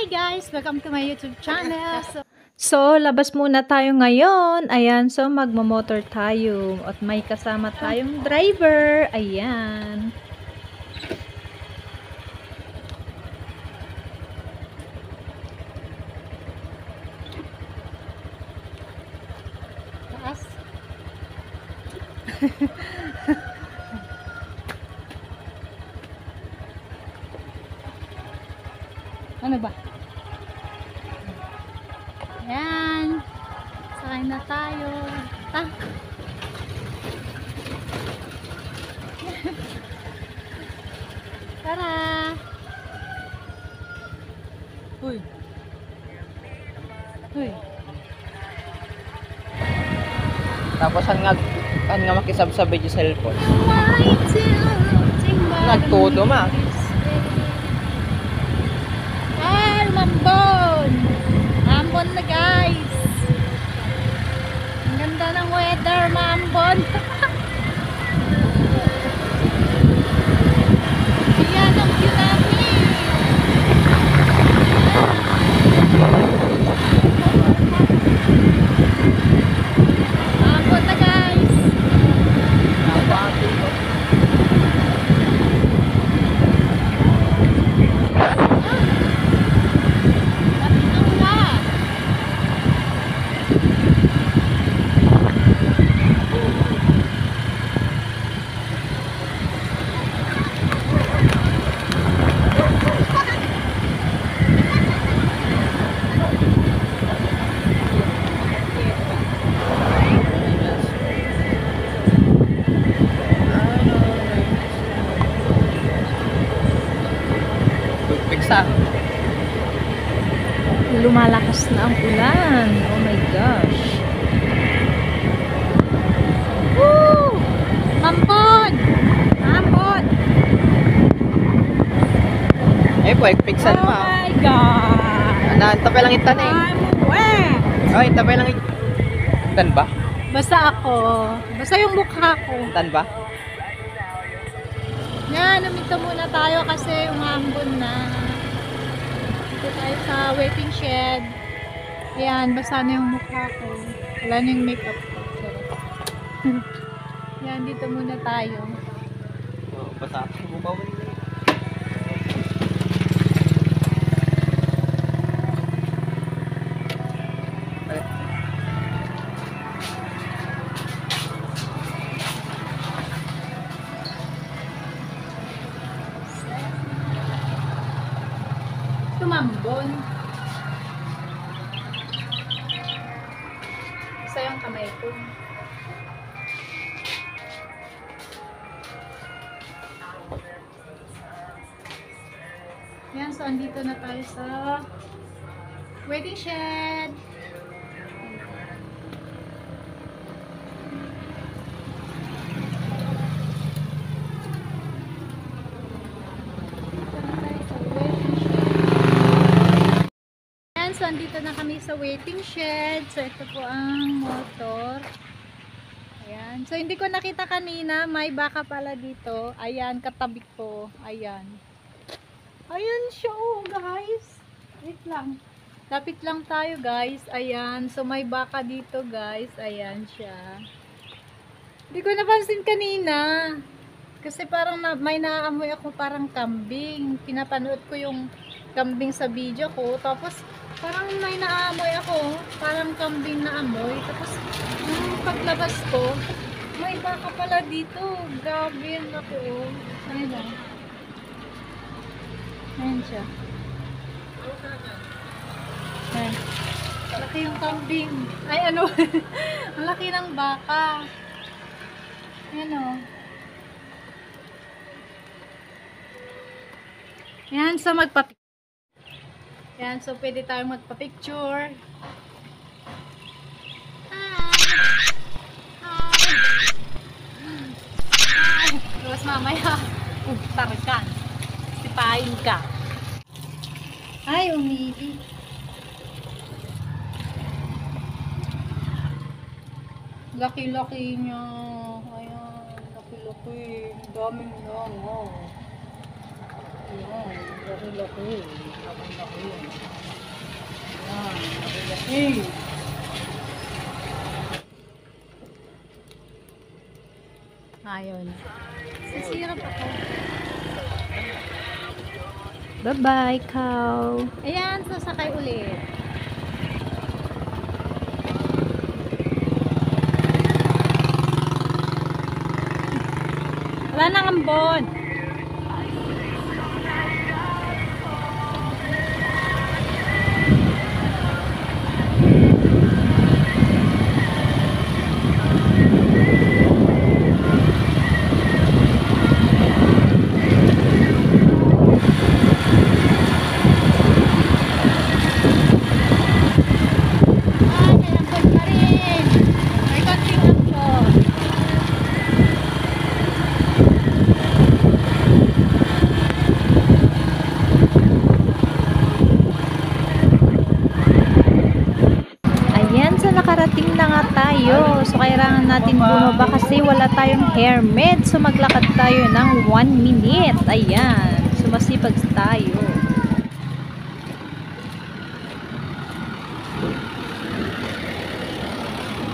guys! Welcome to my YouTube channel. So, labas muna tayo ngayon. Ayan, so magmamotor tayo. At may kasama tayong driver. Ayan. Taas. Ano ba? Ayan. Sakay na tayo. Tara! Uy! Uy! Tapos ang nga makisabsabay yung cellphone. Nagtudo ma. Mambon! Mambon na guys! Ang ganda ng weather, Mambon! Ayan ang view namin! Mambon na guys! Pigsa. Lumalakas na ang ulan. Oh my gosh. Woo! Mambon! Mambon! Eh, pigsan Oh ma. my God! Tapay lang itan eh. I'm wet! Ay, tapay lang itan ba? Basta ako. Basta yung mukha ko. Itan ba? Yan, umito muna tayo kasi umambon na. Dito tayo sa waiting shed. Yan, basa na yung mukha ko. Wala na yung makeup ko. Yan, dito muna tayo. Oh, basa ako. Bukaw mo nila. Tumambon. Isa yung kamay ko. Yan, so andito na tayo sa waiting shed. So, andito na kami sa waiting shed. So, ito po ang motor. Ayan. So, hindi ko nakita kanina. May baka pala dito. Ayan, katabi ko. Ayan. Ayan siya, oh, guys. Wait lang. Lapit lang tayo, guys. Ayan. So, may baka dito, guys. Ayan siya. Hindi ko napansin kanina. Kasi parang may naaamoy ako parang kambing. Pinapanood ko yung kambing sa video ko. Tapos, parang may naamoy ako, parang kambing na amoy. Tapos, nung paglabas ko, may baka pala dito. Grabe yan ako, oh. Ayun lang. Ayun siya. Ayan. Laki yung kambing. Ay, ano? Ang laki ng baka. Ayan, oh. Ayan, so magpapicture. Yan, so pwede tayong magpa-picture. Hi! Tapos mamaya, ugtar ka. Sipahin ka. Ay, umihi. Laki-laki niya. Ayan, laki-laki. Daming lang, oh. Ayan, laki-laki. Laki-laki yan. Ayan, laki-laki. Ayun. Sisirap ako. Bye-bye, cow. Ayan, sasakay ulit. Wala nang ambon. Ah, may ambon pa rin. May konting ambon. Ayan, so nakarating na nga tayo. So kailangan natin bumaba kasi wala tayong helmet. So maglakad tayo ng 1 minute. Ayan, sumasipag tayo.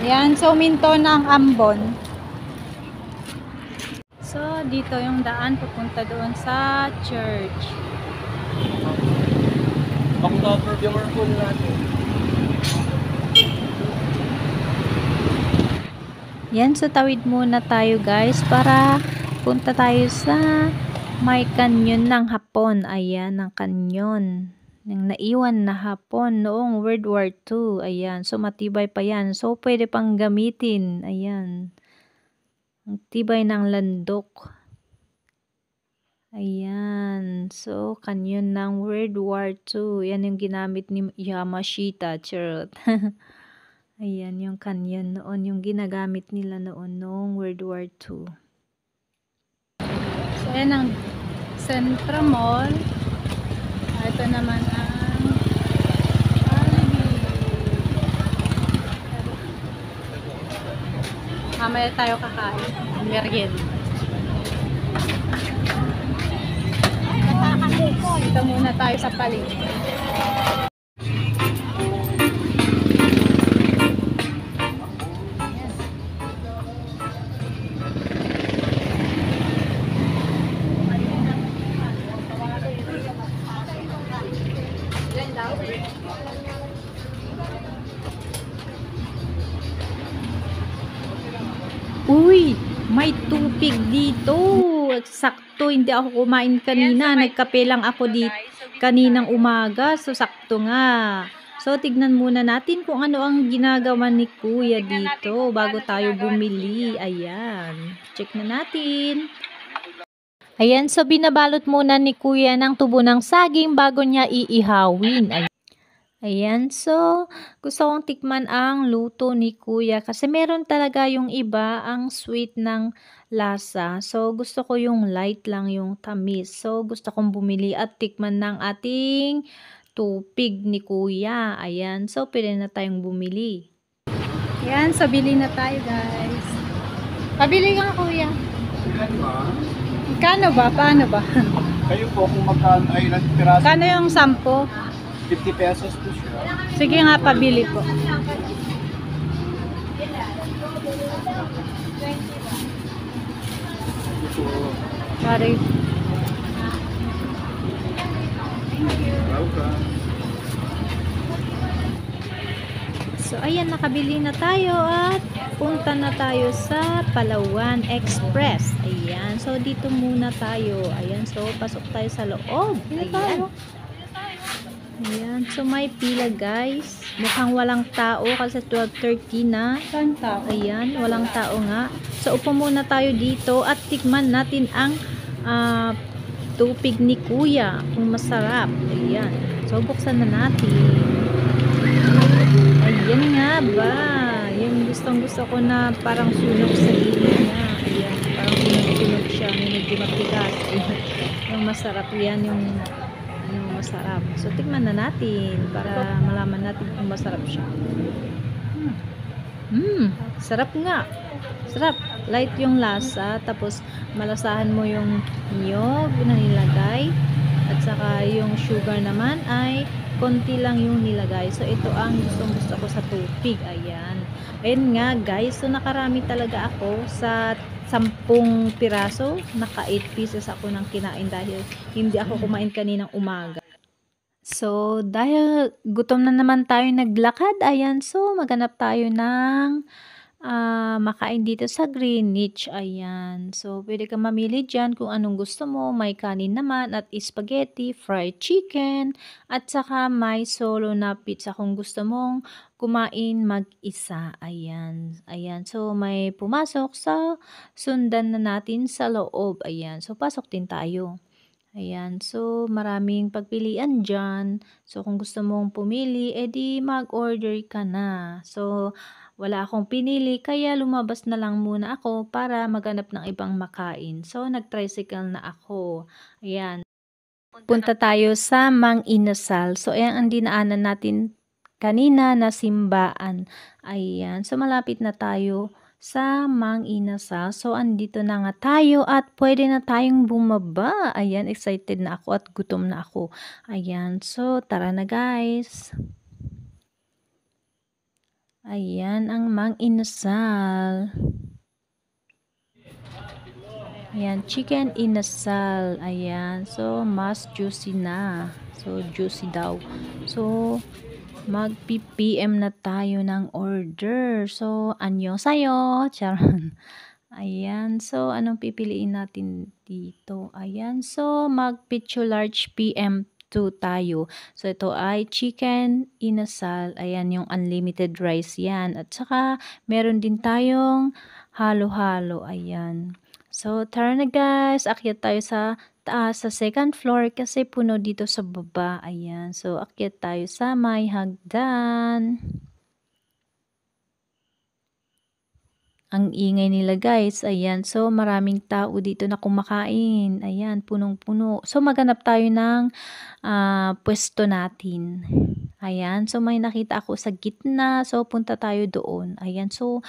Ayan, so minto na ang ambon. So, dito yung daan pupunta doon sa church. October yung pool natin. Yan, so tawid muna tayo guys para punta tayo sa may kanyon ng Hapon. Ayan, ang kanyon. Yung naiwan na Hapon noong World War II. Ayan, so matibay pa yan. So pwede pang gamitin. Ayan. Ang tibay ng landok. Ayan. So, kanyon ng World War II. Yan yung ginamit ni Yamashita. Charot. Ayan yung kanyon noon. Yung ginagamit nila noon noong World War II. So, ayan ang Centro Mall. Ito naman ang Jollibee. Mamaya tayo kakain. Merienda. Dito muna tayo sa palengke. Uy! May tubig dito! Sakto, hindi ako kumain kanina. Nagkape lang ako dito kaninang umaga. So, sakto nga. So, tignan muna natin kung ano ang ginagawa ni Kuya dito bago tayo bumili. Ayan. Check na natin. Ayan, so binabalot muna ni Kuya ng tubo ng saging bago niya iihawin. Ayan, so gusto kong tikman ang luto ni Kuya kasi meron talaga yung iba ang sweet ng lasa. So gusto ko yung light lang yung tamis. So gusto kong bumili at tikman ng ating tupig ni Kuya. Ayan, so pwede na tayong bumili. Ayan, so bili na tayo guys. Pabili ka Kuya. Ilan ba? Kano ba? Paano ba? Kayo po kung magkano ay ilang piraso? Kano yung 10? 50 pesos po siya. Sige nga, pabili po. Sorry. Welcome. So ayan, nakabili na tayo at punta na tayo sa Palawan Express. Ayan, so dito muna tayo. Ayan, so pasok tayo sa loob. Ayan. Ayan, so may pila guys. Mukhang walang tao kasi 12:30 na. Saan tao? Ayan, walang tao nga. So upo muna tayo dito at tikman natin ang tupig ni Kuya kung masarap. Ayan, so buksan na natin. Ayan nga ba? Yung gustong-gusto ko na parang sunog sa gilid niya. Ayan, parang sunog siya. Medyo matigas. Yung masarap yan, yung masarap. So, tikman na natin para malaman natin kung masarap siya. Sarap nga. Sarap. Light yung lasa. Tapos, malasahan mo yung niyog na nilagay. saka yung sugar naman ay konti lang yung nilagay. So, ito ang gusto ko sa tupig. Ayan. Ayun nga guys, so nakarami talaga ako sa 10 piraso. Naka 8 pieces ako ng kinain dahil hindi ako kumain kaninang umaga. So, dahil gutom na naman tayo naglakad, ayan, so maghanap tayo ng makain dito sa Greenwich, ayan. So, pwede kang mamili dyan kung anong gusto mo. May kanin naman at spaghetti, fried chicken, at saka may solo na pizza kung gusto mong kumain mag-isa. Ayan. Ayan. So, may pumasok sa sundan na natin sa loob. Ayan. So, pasok din tayo. Ayan. So, maraming pagpilian dyan. So, kung gusto mong pumili, edi mag-order ka na. So, wala akong pinili, kaya lumabas na lang muna ako para maghanap ng ibang makain. So, nag-tricycle na ako. Ayan. Punta tayo sa Mang Inasal. So, ayan ang dinaanan natin kanina na simbaan. Ayan. So, malapit na tayo sa Mang Inasal. So, andito na nga tayo at pwede na tayong bumaba. Ayan, excited na ako at gutom na ako. Ayan. So, tara na guys. Ayan ang Mang Inasal. Ayan, chicken inasal. Ayan, so mas juicy na. So, juicy daw. So, mag-PM na tayo ng order. So, annyeonghaseyo. Charon. Ayan, so anong pipiliin natin dito? Ayan, so mag-picture large PM2 tayo. So, ito ay chicken inasal. Ayan, yung unlimited rice yan. At saka, meron din tayong halo-halo. Ayan. So, tara na guys. Akyat tayo sa taas, sa second floor kasi puno dito sa baba. Ayan. So, akyat tayo sa may hagdan. Ang ingay nila guys, ayan, so maraming tao dito na kumakain, ayan, punong-puno. So maghanap tayo ng pwesto natin, ayan, so may nakita ako sa gitna, so punta tayo doon, ayan, so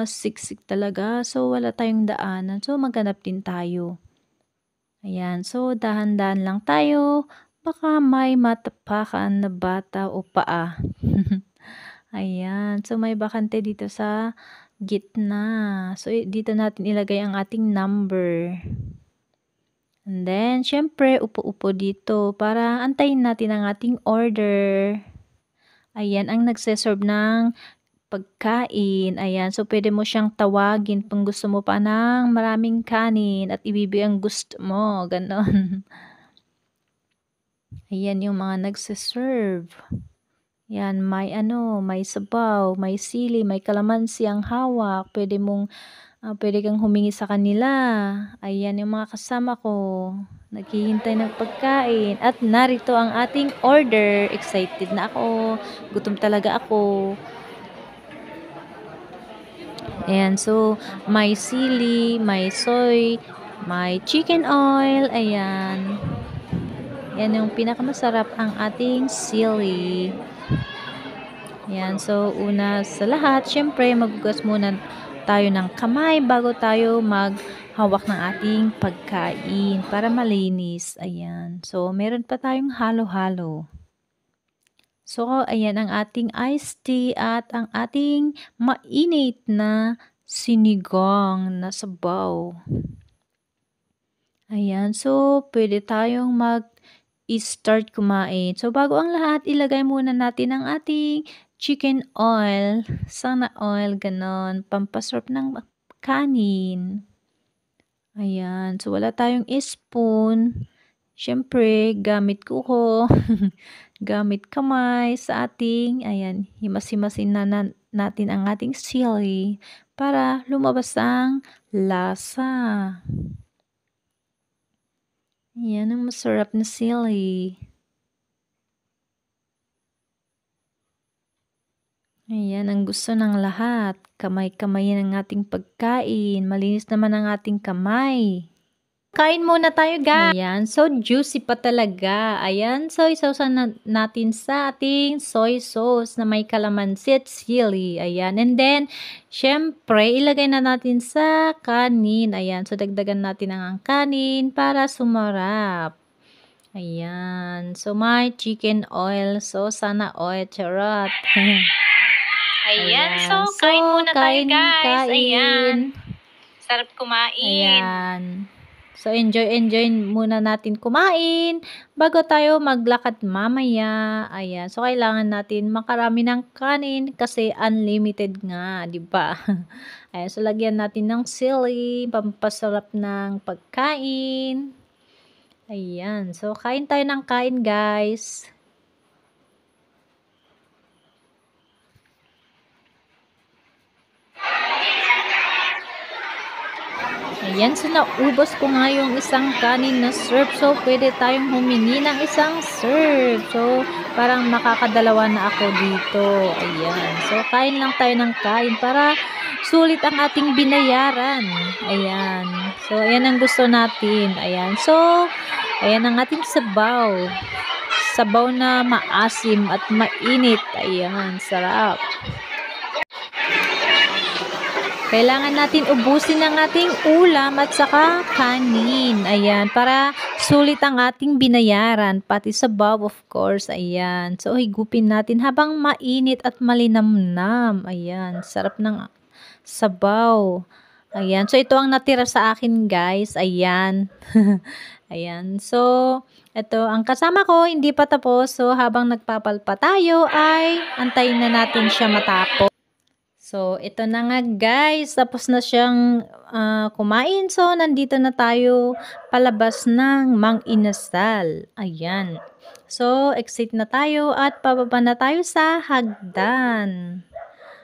siksik talaga, so wala tayong daanan, so maghanap din tayo. Ayan, so dahan-dahan lang tayo, baka may matapakan na bata o paa. Ayan, so may bakante dito sa gitna. So, dito natin ilagay ang ating number. And then, syempre, upo-upo dito para antayin natin ang ating order. Ayan, ang nagseserve ng pagkain. Ayan, so pwede mo siyang tawagin kung gusto mo pa ng maraming kanin at ibibigay ang gusto mo. Ganon. Ayan yung mga nagseserve. Yan, may may sabaw, may sili, may kalamansi ang hawak. Pwede kang humingi sa kanila. Ayan yung mga kasama ko. Naghihintay ng pagkain. At narito ang ating order. Excited na ako. Gutom talaga ako. Ayan, so may sili, may soy, may chicken oil. Ayan. Yan yung pinakamasarap ang ating sili. Yan, so una sa lahat, syempre maghugas muna tayo ng kamay bago tayo maghawak ng ating pagkain para malinis. Ayan, so meron pa tayong halo-halo. So, ayan ang ating iced tea at ang ating mainit na sinigang na sabaw. Ayan, so pwede tayong mag-start kumain. So, bago ang lahat, ilagay muna natin ang ating chicken oil, sana oil, ganon, pampasarap ng kanin. Ayan, so wala tayong spoon. Syempre, gamit kuko, gamit kamay sa ating, ayan, himas-himasin na natin ang ating sili para lumabas ang lasa. Ayan ang masarap na sili. Ayan, ang gusto ng lahat. Kamay-kamayin ang ating pagkain. Malinis naman ang ating kamay. Kain muna tayo, guys. Ayan, so juicy pa talaga. Ayan, so isawsaw natin sa ating soy sauce na may kalamansi at sili. Ayan, and then, syempre, ilagay na natin sa kanin. Ayan, so dagdagan natin ang kanin para sumarap. Ayan. So, may chicken oil. So, sana oil. Charot. Ayan, so kain muna tayo guys. Ayan. Sarap kumain. Ayan. So, enjoy muna natin kumain bago tayo maglakad mamaya. Ayan. So, kailangan natin makarami ng kanin kasi unlimited nga, di ba? Ayan. So, lagyan natin ng sili, pampasarap ng pagkain. Ayan. So, kain tayo ng kain, guys. Ayan, so naubos ko nga yung isang kanin na serve. So, pwede tayong humingi ng isang serve. So, parang makakadalawa na ako dito. Ayan. So, kain lang tayo ng kain para sulit ang ating binayaran. Ayan. So, ayan ang gusto natin. Ayan. So, ayan ang ating sabaw. Sabaw na maasim at mainit. Ayan, sarap. Kailangan natin ubusin ang ating ulam at saka kanin. Ayan, para sulit ang ating binayaran. Pati sabaw, of course. Ayan. So, higupin natin habang mainit at malinamnam. Ayan, sarap ng sabaw. Ayan. So, ito ang natira sa akin, guys. Ayan. Ayan. So, ito, ang kasama ko, hindi pa tapos. So, habang nagpapalpa tayo, ay antayin na natin siya matapos. So, ito na nga guys, tapos na siyang kumain. So, nandito na tayo palabas ng Mang Inasal. Ayan. So, exit na tayo at pababa na tayo sa hagdan.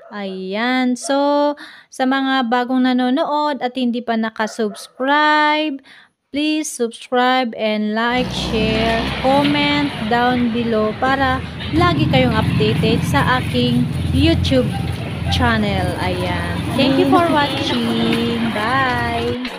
Ayan. So, sa mga bagong nanonood at hindi pa nakasubscribe, please subscribe and like, share, comment down below para lagi kayong updated sa aking YouTube channel. Ayan. Thank you for watching. Bye!